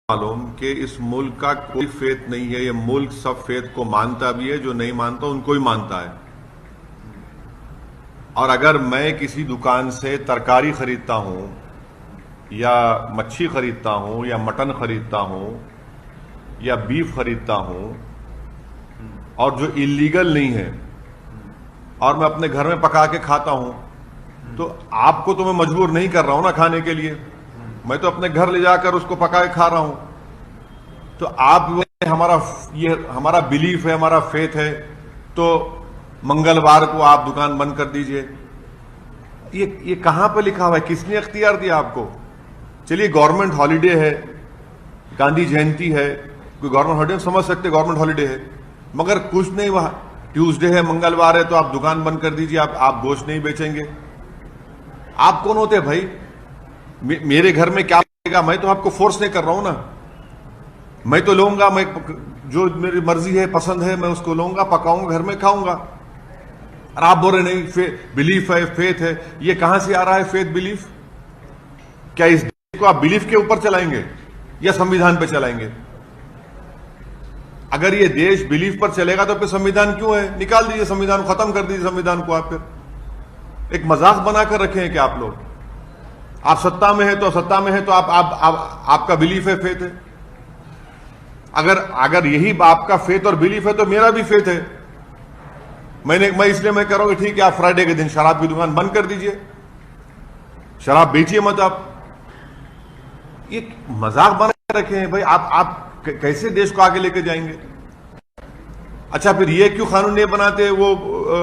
मालूम कि इस मुल्क का कोई फेथ नहीं है। ये मुल्क सब फेथ को मानता भी है, जो नहीं मानता उनको ही मानता है। और अगर मैं किसी दुकान से तरकारी खरीदता हूं या मच्छी खरीदता हूं या मटन खरीदता हूं या बीफ खरीदता हूं और जो इलीगल नहीं है और मैं अपने घर में पका के खाता हूं, तो आपको तो मैं मजबूर नहीं कर रहा हूं ना खाने के लिए। मैं तो अपने घर ले जाकर उसको पका के खा रहा हूं। तो आप ये हमारा बिलीफ है, हमारा फेथ है, तो मंगलवार को आप दुकान बंद कर दीजिए। ये कहां पर लिखा हुआ है? किसने इख्तियार दिया आपको? चलिए गवर्नमेंट हॉलिडे है, गांधी जयंती है, कोई गवर्नमेंट हॉलिडे समझ सकते, गवर्नमेंट हॉलिडे है, मगर कुछ नहीं, वहां ट्यूसडे है, मंगलवार है, तो आप दुकान बंद कर दीजिए, आप गोश्त नहीं बेचेंगे। आप कौन होते हैं भाई? मेरे घर में क्या लगेगा? मैं तो आपको फोर्स नहीं कर रहा हूं ना। मैं तो लूंगा, मैं जो मेरी मर्जी है, पसंद है, मैं उसको लूंगा, पकाऊंगा, घर में खाऊंगा। और आप बोल रहे नहीं बिलीफ है, फेथ है। ये कहां से आ रहा है फेथ बिलीफ? क्या इस देश को आप बिलीफ के ऊपर चलाएंगे या संविधान पे चलाएंगे? अगर ये देश बिलीफ पर चलेगा तो फिर संविधान क्यों है? निकाल दीजिए संविधान, खत्म कर दीजिए संविधान को। आप फिर एक मजाक बनाकर रखे हैं कि आप लोग, आप सत्ता में है तो आपका बिलीफ है, फेथ है। अगर यही आपका फेथ और बिलीफ है तो मेरा भी फेथ है। मैं इसलिए मैं कह रहा हूं कि ठीक है, आप फ्राइडे के दिन शराब की दुकान बंद कर दीजिए, शराब बेचिए मत आप। ये मजाक बना रखे हैं भाई। आप कैसे देश को आगे लेके जाएंगे? अच्छा, फिर ये क्यों कानून नहीं बनाते वो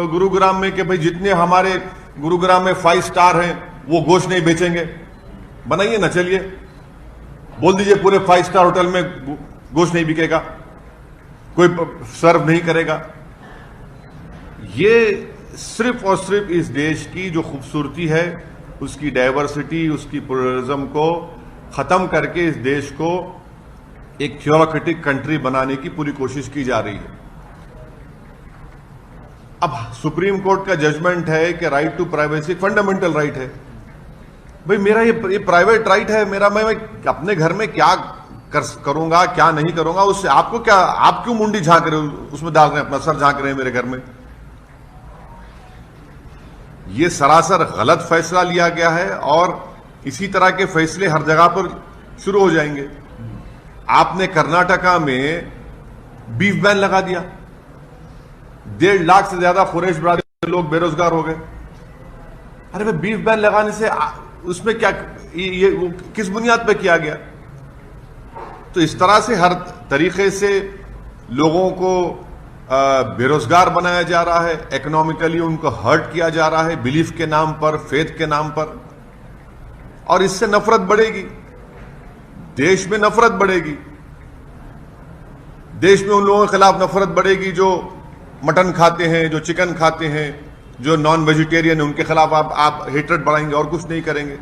गुरुग्राम में कि भाई जितने हमारे गुरुग्राम में 5 स्टार हैं वो गोश्त नहीं बेचेंगे? बनाइए ना, चलिए बोल दीजिए पूरे 5 स्टार होटल में गोश्त नहीं बिकेगा, कोई सर्व नहीं करेगा। ये सिर्फ और सिर्फ इस देश की जो खूबसूरती है, उसकी डाइवर्सिटी, उसकी प्लुरलिज्म को खत्म करके इस देश को एक थियोक्रेटिक कंट्री बनाने की पूरी कोशिश की जा रही है। अब सुप्रीम कोर्ट का जजमेंट है कि right to privacy fundamental right है। भाई मेरा ये प्राइवेट राइट है मेरा, मैं अपने घर में क्या करूंगा, क्या नहीं करूंगा, उससे आपको क्या? आप क्यों मुंडी झांक रहे हो, उसमें डाल रहे हैं, अपना सर झांक रहे हैं मेरे घर में? यह सरासर गलत फैसला लिया गया है और इसी तरह के फैसले हर जगह पर शुरू हो जाएंगे। आपने कर्नाटका में बीफ बैन लगा दिया, 1.5 लाख से ज्यादा कुरैश बरादरी लोग बेरोजगार हो गए। अरे भाई, बीफ बैन लगाने से उसमें क्या, ये किस बुनियाद पे किया गया? तो इस तरह से हर तरीके से लोगों को बेरोजगार बनाया जा रहा है, इकोनॉमिकली उनको हर्ट किया जा रहा है, बिलीफ के नाम पर, फेथ के नाम पर। और इससे नफरत बढ़ेगी, देश में नफरत बढ़ेगी, देश में उन लोगों के खिलाफ नफरत बढ़ेगी जो मटन खाते हैं, जो चिकन खाते हैं, जो नॉन वेजिटेरियन है, उनके खिलाफ आप हेट्रेड बढ़ाएंगे और कुछ नहीं करेंगे।